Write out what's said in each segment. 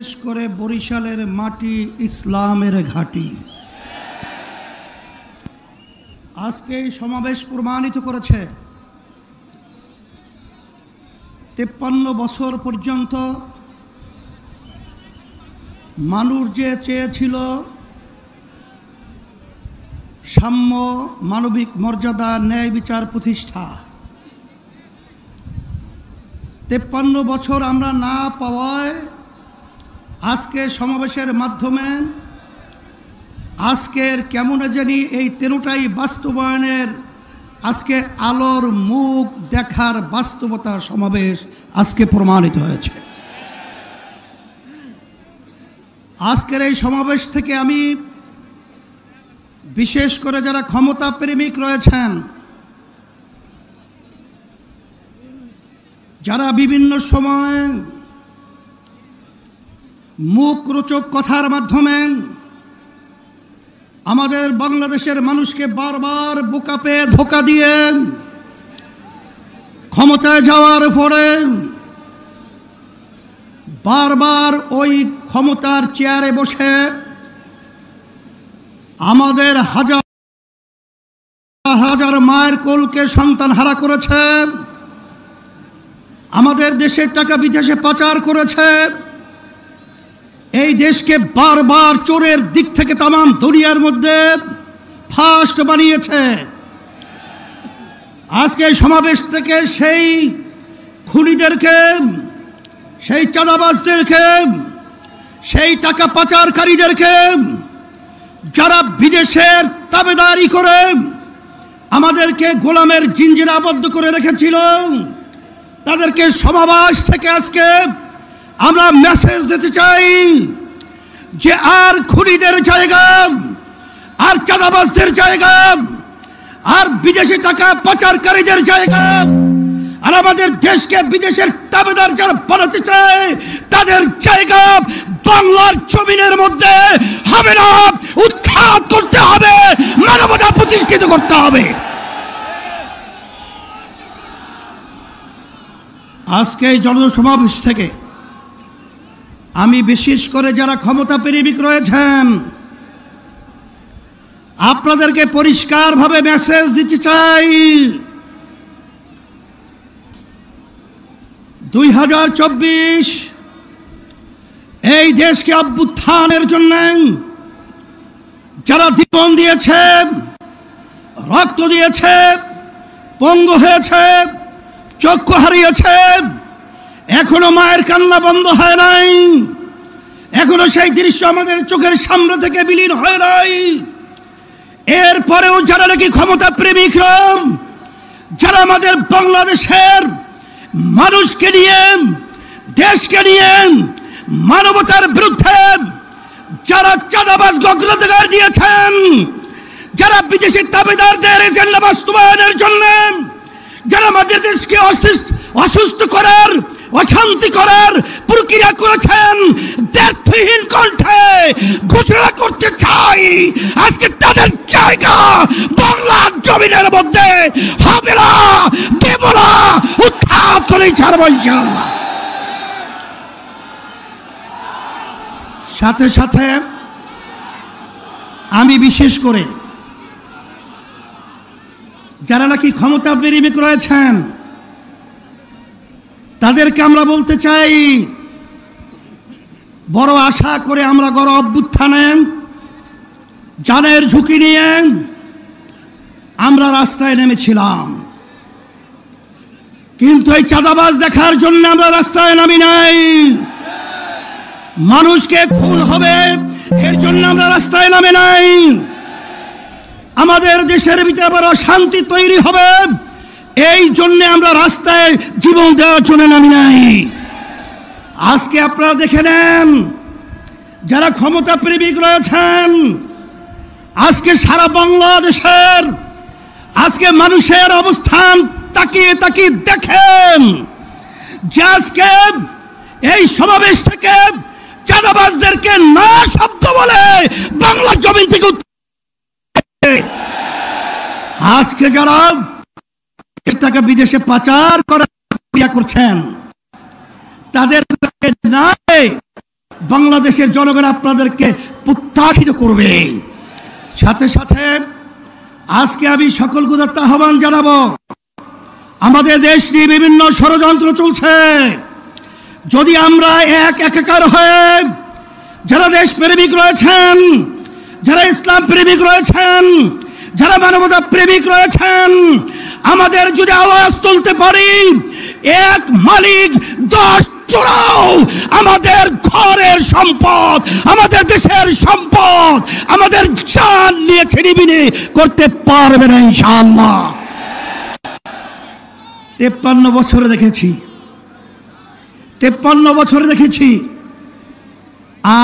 বিশেষ করে বরিশালের মাটি ইসলামের ঘাঁটি। আজকে এই সমাবেশ প্রমাণিত করেছে 53 বছর পর্যন্ত মানুষ যে চেয়েছিল সাম্য, মানবিক মর্যাদা, ন্যায় বিচার প্রতিষ্ঠা, 53 বছর আমরা না পাওয়ায় আজকে সমাবেশের মাধ্যমে আজকের কেমন জানি এই 13টাই বাস্তবায়নের আজকে আলোর মুখ দেখার বাস্তবতা সমাবেশ আজকে প্রমাণিত হয়েছে। আজকের এই সমাবেশ থেকে আমি বিশেষ করে যারা ক্ষমতা প্রেমিক রয়েছেন, যারা বিভিন্ন সময় মুখরোচক কথার মাধ্যমে আমাদের বাংলাদেশের মানুষকে বারবার বোকা পেয়ে ধোঁকা দিয়ে ক্ষমতায় যাওয়ার পরে বারবার ওই ক্ষমতার চেয়ারে বসে আমাদের হাজার হাজার মায়ের কোলকে সন্তান হারা করেছে, আমাদের দেশের টাকা বিদেশে পাচার করেছে, এই দেশকে বারবার চোরের দিক থেকে তামাম দুনিয়ার মধ্যে ফার্স্ট বানিয়েছে। আজকে সমাবেশ থেকে সেই খুনিদেরকে, সেই চাঁদাবাজদেরকে, সেই টাকা পাচারকারীদেরকে, যারা বিদেশের তাবেদারি করে আমাদেরকে গোলামের জিঞ্জিরে আবদ্ধ করে রেখেছিল, তাদেরকে সমাবেশ থেকে আজকে আমরা মেসেজ দিতে চাই যে আর খুনিদের জায়গা, আর চাঁদাবাজদের জায়গা, আর বিদেশি টাকা পাচারকারীদের জায়গা, আর আমাদের দেশকে বিদেশের তাবেদার যারা বানাতে চায় তাদের জায়গা বাংলার জমিনের মধ্যে হবে না। উৎখাত করতে হবে, মানবতা প্রতিষ্ঠিত করতে হবে। আজকে এই জনসমাবেশ থেকে আমি বিশেষ করে যারা ক্ষমতা প্রেমিক রয়েছেন আপনাদেরকে পরিষ্কারভাবে মেসেজ দিতে চাই, 2024 এই দেশকে অভ্যুত্থানের জন্য যারা জীবন দিয়েছে, রক্ত দিয়েছে, পঙ্গু হয়েছে, চক্ষু হারিয়েছে, এখনো মায়ের কান্না বন্ধ হয় নাই, এখনো সেই দৃশ্য আমাদের চোখের সামনে থেকে বিলীন হয় নাই। এরপরেও যারা নাকি ক্ষমতা প্রেমিকরা, যারা আমাদের বাংলাদেশের মানুষকে নিয়ে, দেশকে নিয়ে মানবতার বিরুদ্ধে যারা চাঁদাবাজ অগ্রাধিকার দিয়েছেন, যারা বিদেশি দাবিদারদের এজেন্ডা বাস্তবায়নের জন্য যারা আমাদের দেশকে অসুস্থ করার, অশান্তি করার প্রক্রিয়া করেছেন, দ্ব্যর্থহীন কণ্ঠে ঘোষণা করতে চাই আজকে তাদের জায়গা বাংলার জমিনের মধ্যে হবে না, দেব না, উৎখাত করেই ছাড়ব ইনশাআল্লাহ। সাথে সাথে আমি বিশেষ করে যারা নাকি ক্ষমতা প্রেমিক রয়েছেন তাদেরকে আমরা বলতে চাই, বড় আশা করে আমরা গণ অভ্যুত্থানে জানের ঝুঁকি নিয়ে আমরা রাস্তায় নেমেছিলাম, কিন্তু এই চাঁদাবাজ দেখার জন্য আমরা রাস্তায় নামি নাই। মানুষকে খুন হবে এর জন্য আমরা রাস্তায় নামে নাই। আমাদের দেশের ভিতরে আবার অশান্তি তৈরি হবে এই জন্য আমরা রাস্তায় জীবন দেওয়ার জন্য নামি নাই। আজকে আপনারা দেখে নেন, যারা ক্ষমতা প্রেমিক রয়েছেন, আজকে সারা বাংলাদেশের আজকে মানুষের অবস্থান তাকিয়ে তাকিয়ে দেখেন যে আজকে এই সমাবেশ থেকে চাঁদাবাজদেরকে না শব্দ বলে বাংলা জমিন থেকে আজকে যারা টাকা বিদেশে পাচার করার করছেন তাদের বাংলাদেশের জনগণ আপনাদেরকে প্রত্যাখ্যাত করবে। সাথে সাথে আজকে আমি সকল গুদাত্তা আহ্বান জানাবো, আমাদের দেশ নিয়ে বিভিন্ন ষড়যন্ত্র চলছে। যদি আমরা একাকার হয়ে যারা দেশ প্রেমিক রয়েছেন, যারা ইসলাম প্রেমিক রয়েছেন, যারা মানবতা প্রেমিক রয়েছেন, আমাদের যদি আওয়াজ তুলতে পারি, এক মালিক 10 চোরাও আমাদের ঘরের সম্পদ, আমাদের দেশের সম্পদ, আমাদের জান নিয়ে ছিনিমিনি করতে পারবে না ইনশাআল্লাহ। 53 বছরে দেখেছি, 53 বছরে দেখেছি,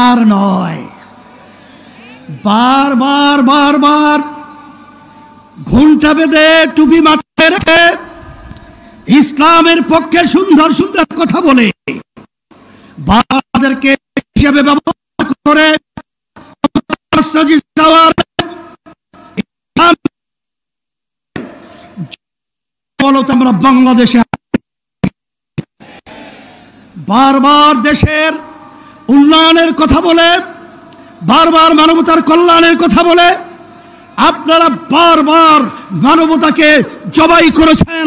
আর নয়। বারবার বারবার ঘণ্টা বেঁধে টুপি মাথায় রেখে ইসলামের পক্ষে সুন্দর সুন্দর কথা বলে বাবাদেরকে হিসেবে ব্যবহার করে আমরা বাংলাদেশে বারবার দেশের উন্নয়নের কথা বলে, বারবার মানবতার কল্যাণের কথা বলে আপনারা বারবার মানবতাকে জবাই করেছেন,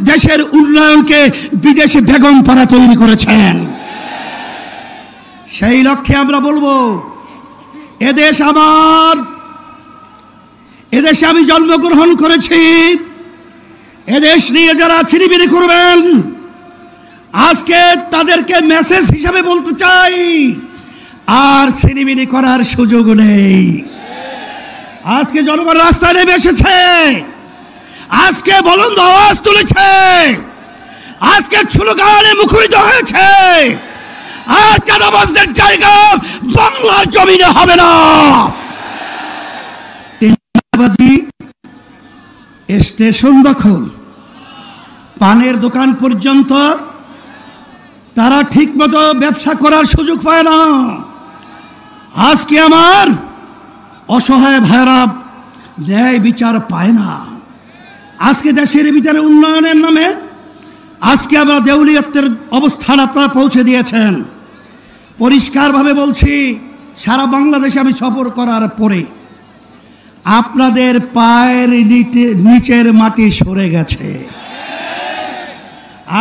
দেশের উন্নয়নকে বিদেশে বেগম পাড়া তৈরি করেছেন। সেই লক্ষ্যে আমরা বলবো, এদেশ আমার, এদেশে আমি জন্মগ্রহণ করেছি। এদেশ নিয়ে যারা ছিনিমিনি করবেন, আজকে তাদেরকে মেসেজ হিসাবে বলতে চাই, আর ছিনিমিনি করার সুযোগ নেই। আজকে জনগণ রাস্তায় নেমে এসেছে, আজকে বুলন্দ আওয়াজ তুলেছে, আজকে স্লোগানে মুখরিত হয়েছে। আর চাঁদাবাজদের জায়গা বাংলার জমিনে হবে না। স্টেশন দখল, পানের দোকান পর্যন্ত তারা ঠিকমতো ব্যবসা করার সুযোগ পায় না। আজকে আমার অসহায় ভাইরা ন্যায় বিচার পায় না। আজকে দেশের ভিতরে উন্নয়নের নামে আজকে আমরা দেউলিয়ত্বের অবস্থান আপনারা পৌঁছে দিয়েছেন। পরিষ্কারভাবে বলছি, সারা বাংলাদেশে আমি সফর করার পরে আপনাদের পায়ের নিচের মাটি সরে গেছে,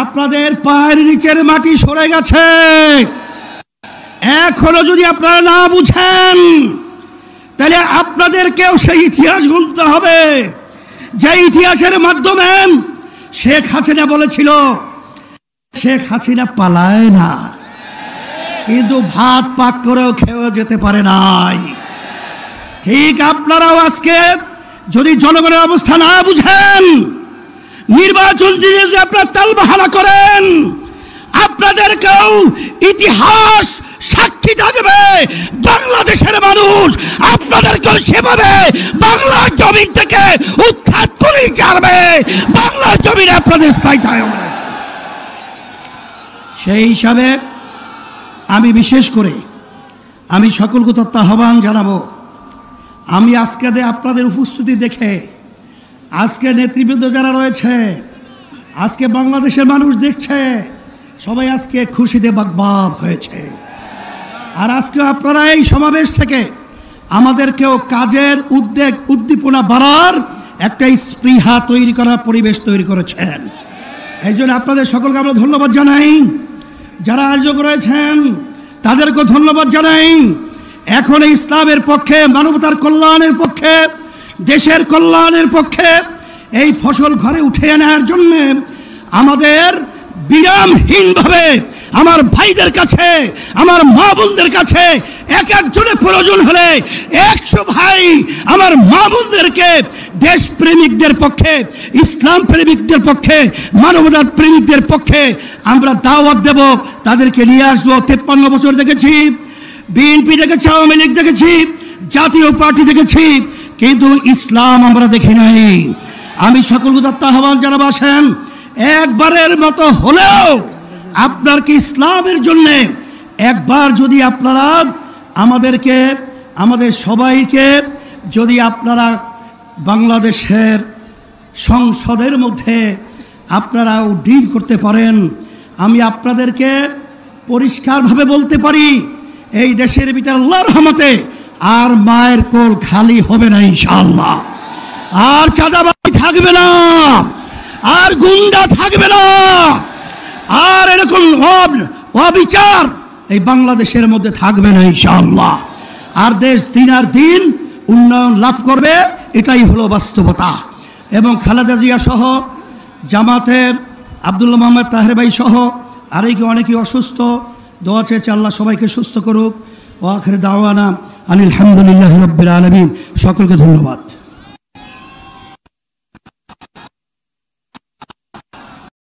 আপনাদের পায়ের নিচের মাটি সরে গেছে। এখনো যদি আপনারা না বুঝেন, তাহলে আপনাদেরকেও সেই ইতিহাস গুনতে হবে, যে ইতিহাসের মাধ্যমে শেখ হাসিনা বলেছিল, শেখ হাসিনা পালায় না, কিন্তু ভাত পাক করেও খেয়েও যেতে পারে নাই। ঠিক আপনারাও আজকে যদি জনগণের অবস্থা না বুঝেন, নির্বাচন দিয়ে যদি আপনারা তালবাহানা করেন, আপনাদেরকেও ইতিহাস সাক্ষী থাকবে। বাংলাদেশের মানুষ আপনাদেরকেও সেভাবে বাংলার জমিন থেকে উৎখাত করেই ছাড়বে, বাংলার জমিনে আপনাদের স্থায়ী থাকবে। সেই হিসাবে আমি বিশেষ করে আমি সকলকে আহ্বান জানাবো, আমি আজকে আপনাদের উপস্থিতি দেখে, আজকে নেতৃবৃন্দ যারা রয়েছে, আজকে বাংলাদেশের মানুষ দেখছে, সবাই আজকে খুশিতে বাগবাগ হয়েছে। আর আজকে আপনারা এই সমাবেশ থেকে আমাদেরকেও কাজের উদ্যোগ উদ্দীপনা বাড়ার একটা স্পৃহা তৈরি করার পরিবেশ তৈরি করেছেন। এই জন্য আপনাদের সকলকে আমরা ধন্যবাদ জানাই। যারা আয়োজক রয়েছেন তাদেরকেও ধন্যবাদ জানাই। এখন ইসলামের পক্ষে, মানবতার কল্যাণের পক্ষে, দেশের কল্যাণের পক্ষে এই ফসল ঘরে উঠে আনার জন্য আমাদের বিরামহীনভাবে আমার ভাইদের কাছে, আমার মা বোনদের কাছে এক একজনের প্রয়োজন হলে 100 ভাই আমার মা বোনদেরকে দেশ প্রেমিকদের পক্ষে, ইসলাম প্রেমিকদের পক্ষে, মানবতার প্রেমিকদের পক্ষে আমরা দাওয়াত দেব, তাদেরকে নিয়ে আসবো। 53 বছর দেখেছি, বিএনপি দেখেছি, আওয়ামী লীগ দেখেছি, জাতীয় পার্টি দেখেছি, কিন্তু ইসলাম আমরা দেখি নাই। আমি সকলকে আহ্বান জানাবো, আসেন একবারের মতো হলেও আপনার কি ইসলামের জন্য একবার যদি আপনারা আমাদেরকে, আমাদের সবাইকে যদি আপনারা বাংলাদেশের সংসদের মধ্যে আপনারা উড্ডীন করতে পারেন, আমি আপনাদেরকে পরিষ্কারভাবে বলতে পারি, এই দেশের ভিতরে আল্লাহর রহমতে আর মায়ের কোল খালি হবে না ইনশাআল্লাহ। আর চাঁদাবাজি থাকবে না, আর গুন্ডা থাকবে না, আর এরকম অবিচার এই বাংলাদেশের মধ্যে থাকবে না ইনশাআল্লাহ। আর দেশ দিন আর দিন উন্নয়ন লাভ করবে, এটাই হলো বাস্তবতা। এবং খালেদা জিয়া সহ জামাতের আব্দুল্লাহ মোহাম্মদ তাহের ভাই সহ অনেকেই অসুস্থ, দোয়া চেয়েছে আল্লাহ সবাইকে সুস্থ করুক। ওয়া আখির দাওয়ানা আনিল হামদুলিল্লাহি রাব্বিল আলামিন। সকলকে ধন্যবাদ।